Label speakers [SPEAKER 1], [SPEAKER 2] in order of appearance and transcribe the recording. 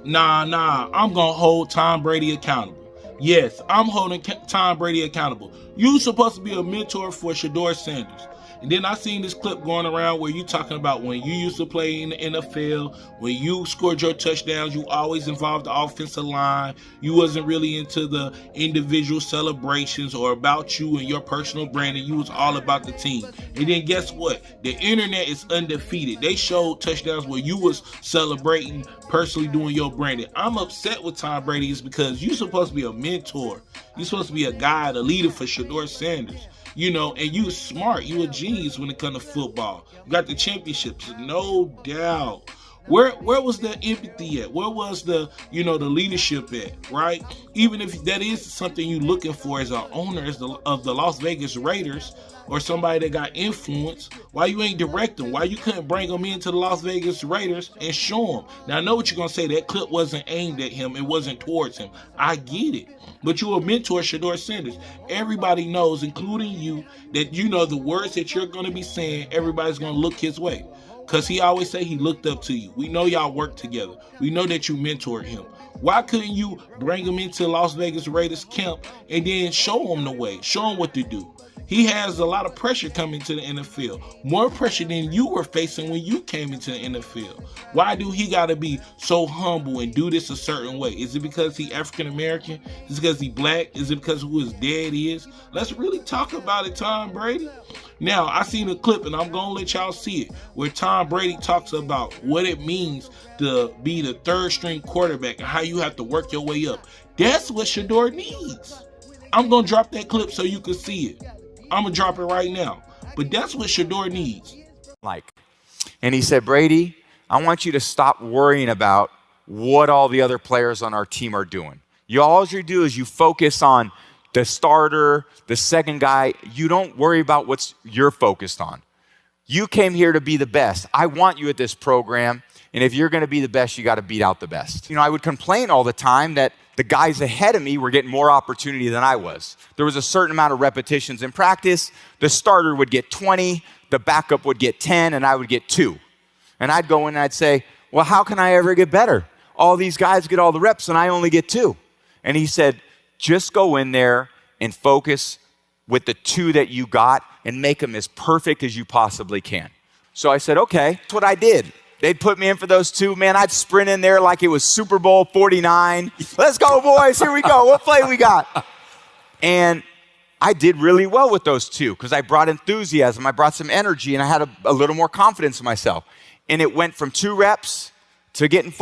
[SPEAKER 1] Nah, I'm going to hold Tom Brady accountable. Yes, I'm holding Tom Brady accountable. You supposed to be a mentor for Shedeur Sanders. And then I seen this clip going around where you talking about when you used to play in the NFL, when you scored your touchdowns, you always involved the offensive line. You wasn't really into the individual celebrations or about you and your personal branding. You was all about the team. And then guess what? The internet is undefeated. They showed touchdowns where you was celebrating, personally doing your branding. I'm upset with Tom Brady is because you supposed to be a mentor. You're supposed to be a guide, a leader for Shedeur Sanders. You know, and you smart. You a genius when it comes to football. You got the championships, no doubt. Where was the empathy at? Where was the the leadership at? Right? Even if that is something you looking for as an owner of the Las Vegas Raiders or somebody that got influence, why you ain't direct them? Why you couldn't bring them into the Las Vegas Raiders and show them? Now I know what you're gonna say. That clip wasn't aimed at him. It wasn't towards him. I get it. But you a mentor, Shedeur Sanders. Everybody knows, including you, that the words that you're going to be saying, everybody's going to look his way. Because he always say he looked up to you. We know y'all work together. We know that you mentored him. Why couldn't you bring him into Las Vegas Raiders camp and then show him the way, show him what to do? He has a lot of pressure coming to the NFL. More pressure than you were facing when you came into the NFL. Why do he got to be so humble and do this a certain way? Is it because he African American? Is it because he black? Is it because who his dad is? Let's really talk about it, Tom Brady. Now, I seen a clip, and I'm going to let y'all see it, where Tom Brady talks about what it means to be the third string quarterback and how you have to work your way up. That's what Shedeur needs. I'm going to drop that clip so you can see it. I'm going to drop it right now. But that's what Shedeur needs.
[SPEAKER 2] And he said, Brady, I want you to stop worrying about what all the other players on our team are doing. All you do is you focus on the starter, the second guy. You don't worry about what you're focused on. You came here to be the best. I want you at this program. And if you're going to be the best, you got to beat out the best. I would complain all the time that the guys ahead of me were getting more opportunity than I was. There was a certain amount of repetitions in practice. The starter would get 20, the backup would get 10, and I would get 2. And I'd go in and I'd say, well, how can I ever get better? All these guys get all the reps and I only get 2. And he said, just go in there and focus with the 2 that you got and make them as perfect as you possibly can. So I said, okay, that's what I did. They'd put me in for those 2. Man, I'd sprint in there like it was Super Bowl 49. Let's go, boys. Here we go. What play we got? And I did really well with those 2 because I brought enthusiasm. I brought some energy, and I had a little more confidence in myself. And it went from 2 reps to getting 4.